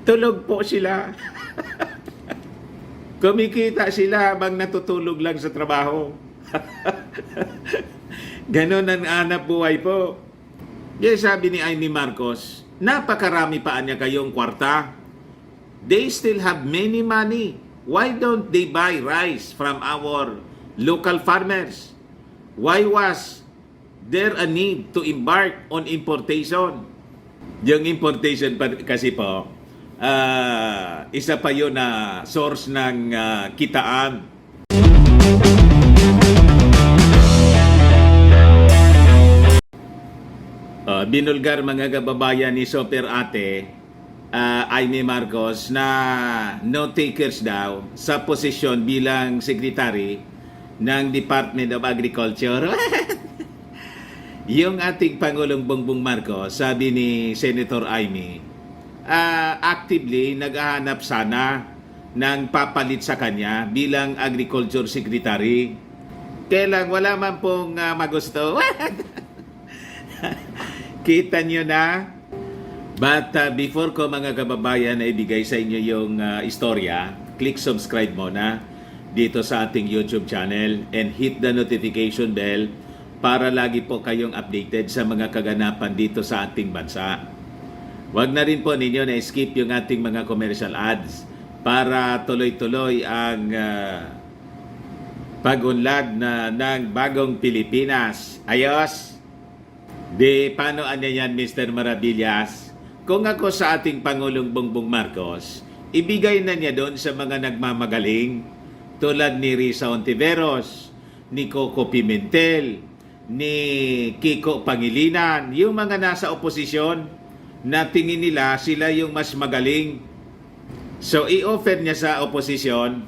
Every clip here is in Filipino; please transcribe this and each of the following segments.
Tulog po sila. Kumikita sila habang natutulog lang sa trabaho. Ganon ang hanap buhay po. Yes, sabi ni Amy Marcos, napakarami pa niya kayong kwarta. They still have many money. Why don't they buy rice from our local farmers? Why was there a need to embark on importation? Yung importation kasi po, isa pa yun na source ng kitaan. Binulgar mga kababayan ni Super Ate, Amy Marcos, na no takers daw sa posisyon bilang secretary ng Department of Agriculture. Yung ating Pangulong Bongbong Marcos, sabi ni Senator Amy, actively naghahanap sana ng papalit sa kanya bilang Agriculture Secretary. Kailang wala man pong magusto. Kita nyo na. But before ko mga kababayan na ibigay sa inyo yung istorya, click subscribe muna dito sa ating YouTube channel and hit the notification bell para lagi po kayong updated sa mga kaganapan dito sa ating bansa. Huwag na rin po ninyo na skip yung ating mga commercial ads para tuloy-tuloy ang pag-unlad ng bagong Pilipinas. Ayos! Di, paano yan, Mr. Maravillas? Kung ako sa ating Pangulong Bongbong Marcos, ibigay na niya doon sa mga nagmamagaling tulad ni Risa Ontiveros, ni Coco Pimentel, ni Kiko Pangilinan, yung mga nasa oposisyon na tingin nila sila yung mas magaling. So, i-offer niya sa oposisyon,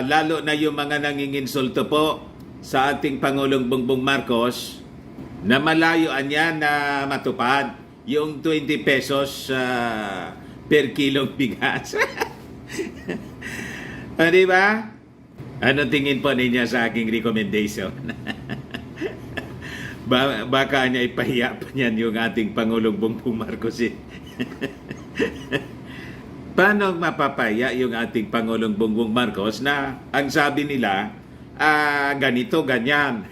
lalo na yung mga nanginginsulto po sa ating Pangulong Bongbong Marcos, na malayoan niya na matupad yung 20 pesos per kilong bigas. Di ba? Ano tingin po ninyo sa aking recommendation? Baka niya ipahiya pa niyan yung ating Pangulong Bongbong Marcos eh. Paano mapapaya yung ating Pangulong Bongbong Marcos na ang sabi nila, ganito, ganyan.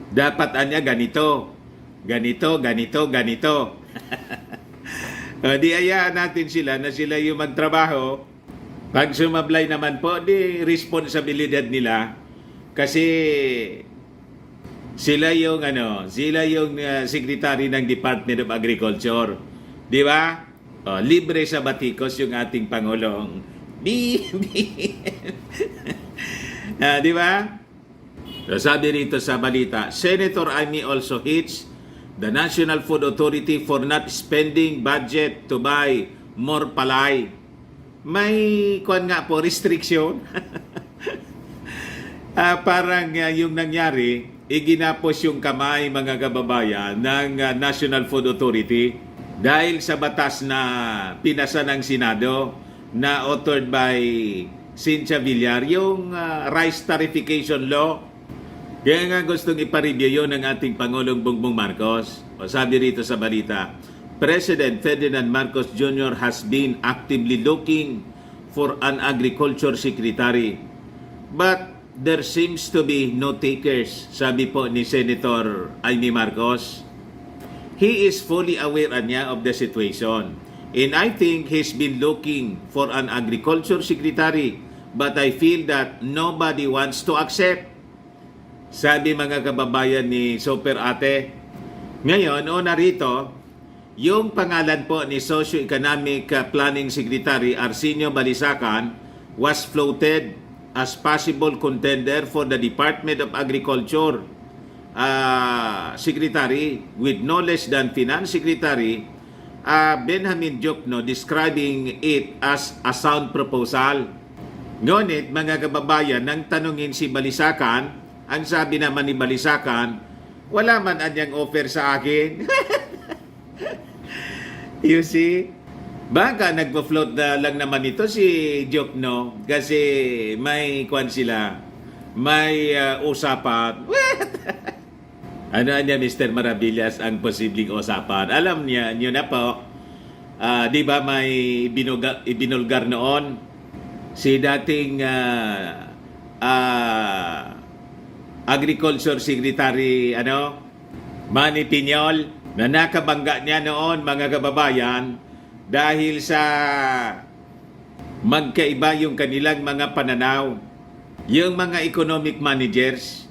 Dapat anya ganito, ganito, ganito, ganito. Di ayaan natin sila na sila yung magtrabaho. Pag sumablay naman po, di responsibilidad nila. Kasi sila yung secretary ng Department of Agriculture. Di ba? Libre sa batikos yung ating Pangulong. Di ba? Sabi rito sa balita, Senator Amy also hits the National Food Authority for not spending budget to buy more palay. May restriction. Parang yung nangyari, iginapos yung kamay mga kababayan ng National Food Authority dahil sa batas na pinasa ng Senado na authored by Cynthia Villar, yung rice tarification law. Kaya nga gustong ipareview yun ng ating Pangulong Bongbong Marcos. O sabi rito sa balita, President Ferdinand Marcos Jr. has been actively looking for an agriculture secretary. But there seems to be no takers, sabi po ni Senator Amy Marcos. He is fully aware niya of the situation. And I think he's been looking for an agriculture secretary. But I feel that nobody wants to accept. Sabi mga kababayan ni Super Ate. Ngayon, narito, yung pangalan po ni Socio-Economic Planning Secretary Arsenio Balisacan was floated as possible contender for the Department of Agriculture Secretary with no less than Finance Secretary Benjamin Diokno describing it as a sound proposal. Ngunit mga kababayan, nang tanungin si Balisacan, ang sabi naman ni Balisacan, wala man anyang offer sa akin. You see? Baka nagpo-float na lang naman ito si Diokno kasi may may usapan. Ano niya, Mr. Maravillas, ang posibleng usapan? Alam niya, nyo na po, Di ba may ibinulgar noon si dating Agriculture Secretary Manny Piñol, na nakabangga niya noon, mga kababayan, dahil sa magkaiba yung kanilang mga pananaw. Yung mga economic managers,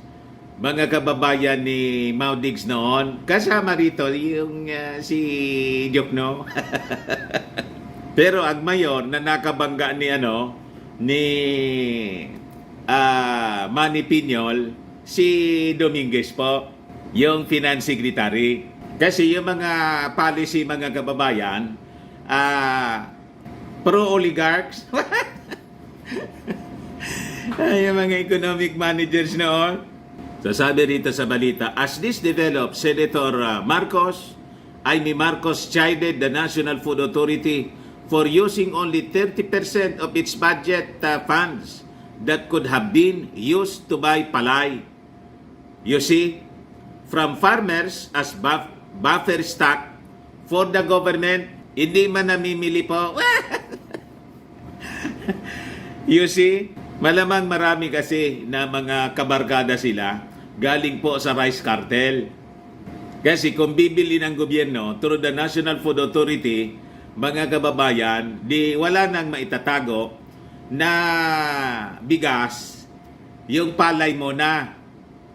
mga kababayan ni Mau Diggs noon, kasama rito yung si Jokno. Pero ang mayor na nakabangga ni Manny Piñol, si Dominguez po, yung finance secretary. Kasi yung mga policy, mga kababayan, pro-oligarchs, yung mga economic managers noon. So sabi rito sa balita, as this developed, Senator Amy Marcos chided the National Food Authority for using only 30% of its budget funds that could have been used to buy palay. You see, from farmers as buffer stock for the government, hindi man namimili po. You see, malamang marami kasi na mga kabarkada sila galing po sa rice cartel. Kasi kung bibili ng gobyerno through the National Food Authority, mga kababayan, di wala nang maitatago na bigas, yung palay mo na.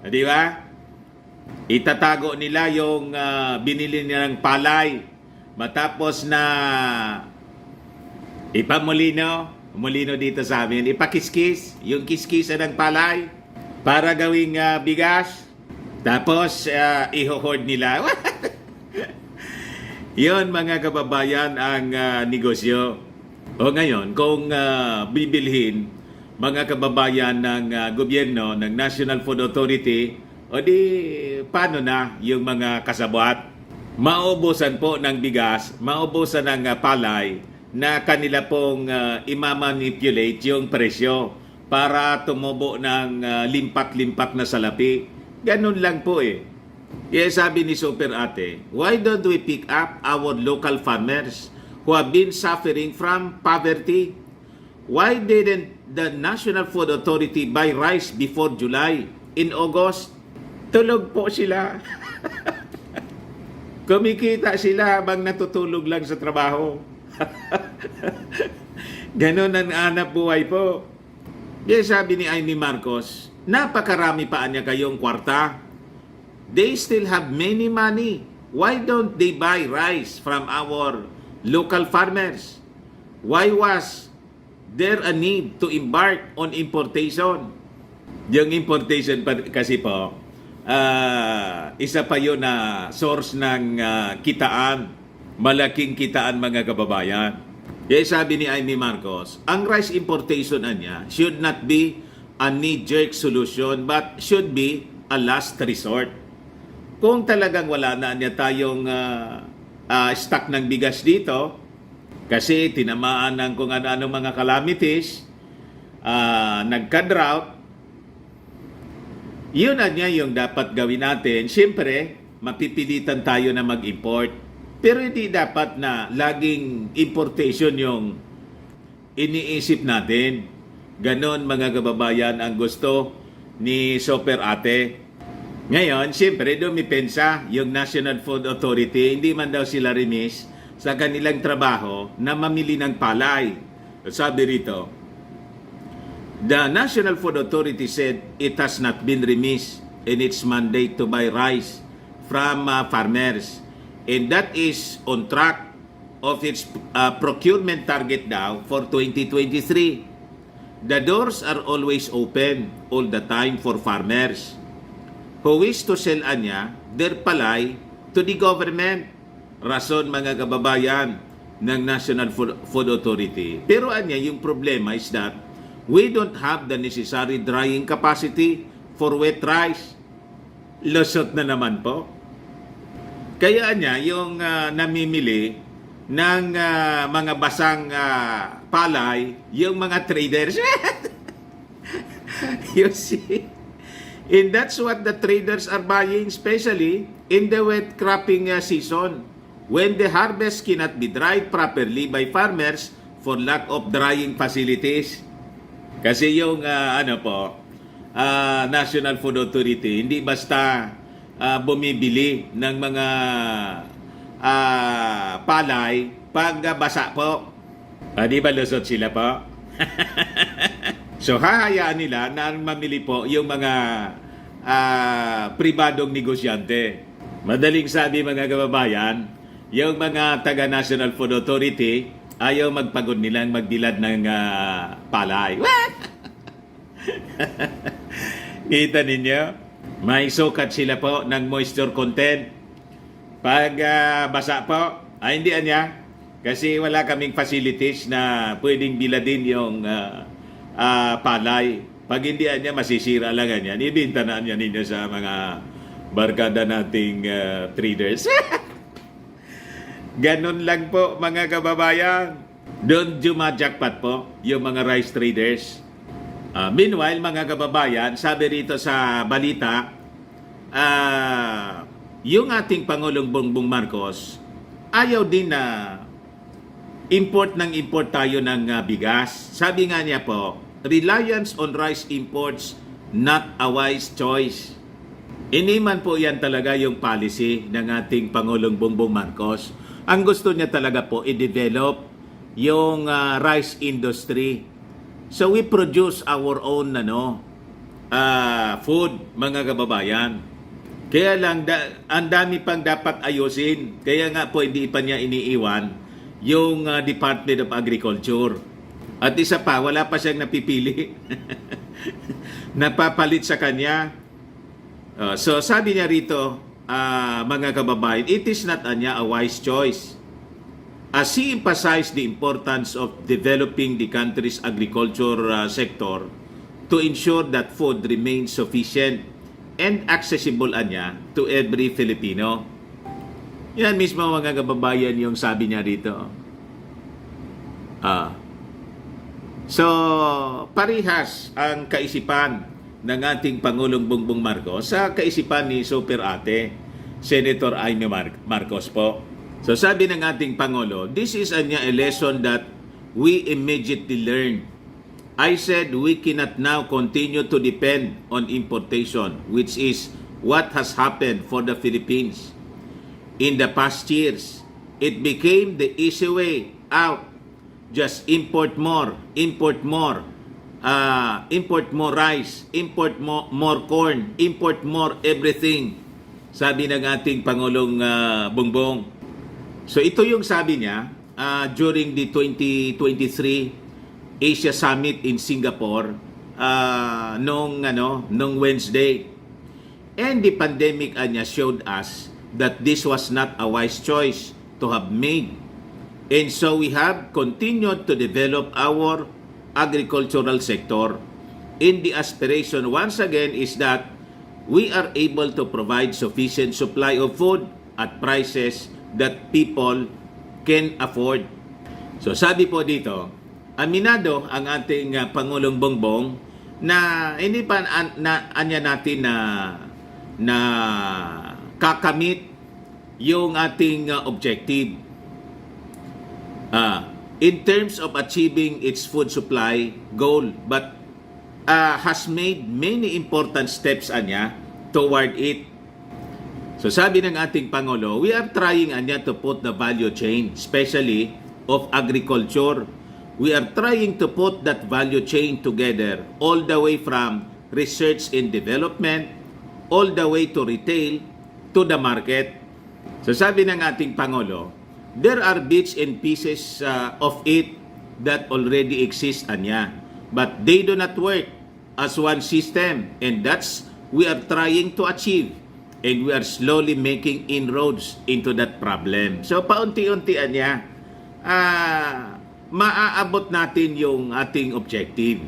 Di ba? Itatago nila yung binili nilang palay. Matapos na mulino dito sa amin, ipakiskis, yung kiskisa ng palay para gawing bigas. Tapos ihohord nila. Yun, mga kababayan, ang negosyo. O ngayon, kung bibilhin mga kababayan ng gobyerno, ng National Food Authority, o di paano na yung mga kasabwat? Maubusan po ng bigas, maubusan ng palay na kanila pong imamanipulate yung presyo para tumubo ng limpak-limpak na salapi. Ganun lang po eh. Kaya sabi ni Super Ate, why don't we pick up our local farmers who have been suffering from poverty? Why didn't the National Food Authority buy rice before July? In August, tulog po sila. Kumikita sila habang natutulog lang sa trabaho. Ganon ang hanap buhay po. Kaya sabi ni Amy Marcos, napakarami pa niya kayong kwarta. They still have many money. Why don't they buy rice from our local farmers? Why was there a need to embark on importation? Yung importation kasi po, isa pa yun na source ng kitaan, malaking kitaan, mga kababayan. Kaya sabi ni Amy Marcos, ang rice importation niya should not be a knee-jerk solution but should be a last resort. Kung talagang wala na niya tayong stock ng bigas dito, kasi tinamaan ng kung ano-ano mga calamities, nagka-drought, yun na niya yung dapat gawin natin. Siyempre, mapipilitan tayo na mag-import. Pero hindi dapat na laging importation yung iniisip natin. Ganon, mga kababayan, ang gusto ni Super Ate. Ngayon, siyempre, dumipensa yung National Food Authority. Hindi man daw sila remiss sa kanilang trabaho na mamili ng palay. Sabi rito, the National Food Authority said it has not been remiss in its mandate to buy rice from farmers. And that is on track of its procurement target now for 2023. The doors are always open all the time for farmers who wish to sell their palay to the government. Rason, mga kababayan, ng National Food Authority. Pero yung problema is that we don't have the necessary drying capacity for wet rice. Lusot na naman po. Kaya yung namimili ng mga basang palay, yung mga traders. You see? And that's what the traders are buying, especially in the wet cropping season. when the harvest cannot be dried properly by farmers for lack of drying facilities. Kasi yung National Food Authority hindi basta bumibili ng mga palay pag basa po. Di ba lusot sila po? So hahayaan nila na mamili po yung mga pribadong negosyante. Madaling sabi mga kababayan, yung mga taga National Food Authority ayaw magpagod nilang magbilad ng palay. Kita ninyo? May sukat sila po ng moisture content. Pag basa po, hindi anya. Kasi wala kaming facilities na pwedeng biladin yung palay. Pag hindi anya, masisira lang yan. Ibinta na niya ninyo sa mga barkada nating traders. Ganun lang po mga kababayan. Doon jumajakpat po yung mga rice traders. Meanwhile mga kababayan, sabi rito sa balita, yung ating Pangulong Bongbong Marcos ayaw din na import tayo ng bigas. Sabi nga niya po, reliance on rice imports not a wise choice. Iniman po yan talaga yung policy ng ating Pangulong Bongbong Marcos. Ang gusto niya talaga po i-develop yung rice industry. So we produce our own food mga kababayan. Kaya lang ang dami pang dapat ayusin. Kaya nga po hindi pa niya iniiwan yung Department of Agriculture. At isa pa, wala pa siyang napipili. Napapalit sa kanya. So sabi niya rito, mga kababayan, it is not a wise choice. As he emphasized the importance of developing the country's agriculture sector to ensure that food remains sufficient and accessible to every Filipino. Yan mismo mga kababayan yung sabi niya rito. So, parihas ang kaisipan ng ating Pangulong Bongbong Marcos sa kaisipan ni Super Ate, Senator Amy Marcos po. So sabi ng ating Pangulo, this is a lesson that we immediately learned. I said we cannot now continue to depend on importation, which is what has happened for the Philippines. In the past years, it became the easy way out. Just import more rice, import more corn, import more everything. Sabi ng ating Pangulong Bongbong. So ito yung sabi niya during the 2023 Asia Summit in Singapore nung Wednesday. And the pandemic showed us that this was not a wise choice to have made. And so we have continued to develop our agricultural sector. And the aspiration once again is that we are able to provide sufficient supply of food at prices that people can afford. So sabi po dito, aminado ang ating Pangulong Bongbong na hindi pa anya natin na kakamit yung ating objective. In terms of achieving its food supply goal, but has made many important steps toward it. So sabi ng ating Pangulo, we are trying to put the value chain, especially of agriculture. We are trying to put that value chain together all the way from research and development, all the way to retail, to the market. So sabi ng ating Pangulo, there are bits and pieces of it that already exist but they do not work as one system, and that's we are trying to achieve. And we are slowly making inroads into that problem. So paunti-unti maaabot natin yung ating objective.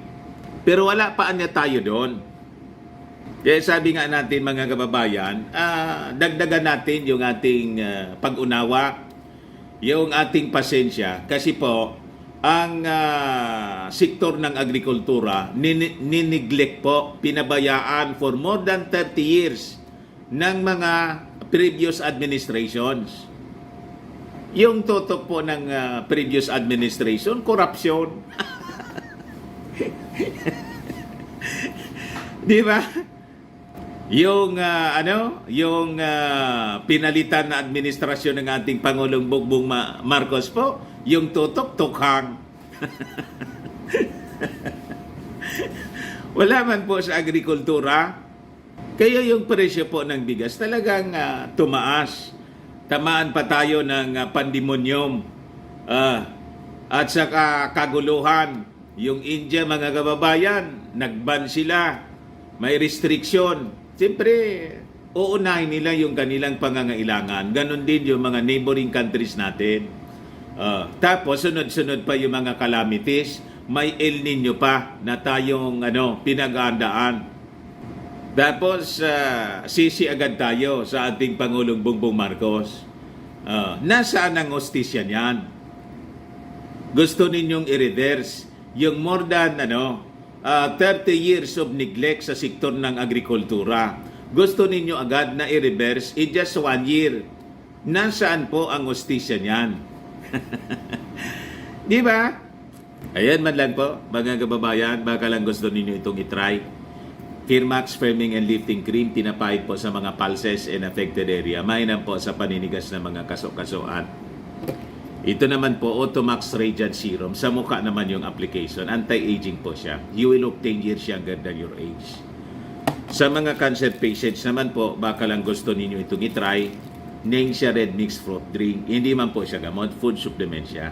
Pero wala pa tayo doon. Kaya sabi nga natin mga kababayan, dagdagan natin yung ating pag-unawa, yung ating pasensya. Kasi po, ang sektor ng agrikultura, nineglect po, pinabayaan for more than 30 years ng mga previous administrations. Yung tutok po ng previous administration, korupsyon. Di ba? Yung pinalitan na administrasyon ng ating Pangulong Bongbong Marcos po, yung tutok tukhang. Wala man po sa agrikultura. Kaya yung presyo po ng bigas talagang tumaas. Tamaan pa tayo ng pandemonyum at saka kaguluhan. Yung India, mga kababayan, nagban sila. May restriction. Siyempre, uunahin nila yung kanilang pangangailangan. Ganon din yung mga neighboring countries natin. Tapos, sunod-sunod pa yung mga calamities. May El Nino pa na tayong pinag-aandaan. Tapos, sisi agad tayo sa ating Pangulong Bongbong Marcos. Nasaan ang hostisya niyan? Gusto ninyong i-reverse yung more than 30 years of neglect sa sektor ng agrikultura. Gusto ninyo agad na i-reverse in just 1 year. Nasaan po ang hostisya niyan? Di ba? Ayan man lang po, mga kababayan, baka lang gusto ninyo itong itry. Firmax Firming and Lifting Cream, tinapahid po sa mga pulses and affected area. Mainam po sa paninigas ng mga kaso-kasuan. Ito naman po, Automax Radiant Serum. Sa mukha naman yung application. Anti-aging po siya. You will look 10 years younger than your age. Sa mga cancer patients naman po, baka lang gusto ninyo itong itry. Nengxia Red Mixed Fruit Drink. Hindi man po siya gamot, food supplement siya.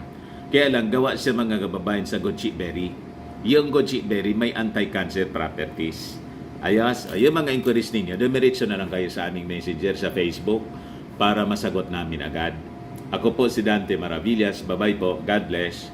Kaya lang, gawa siya mga kababayan sa goji berry. Yung goji berry may anti-cancer properties. Ayos, yung mga inquiries ninyo, dumiretso na lang kayo sa aming messenger sa Facebook para masagot namin agad. Ako po si Dante Maravillas. Bye-bye po. God bless.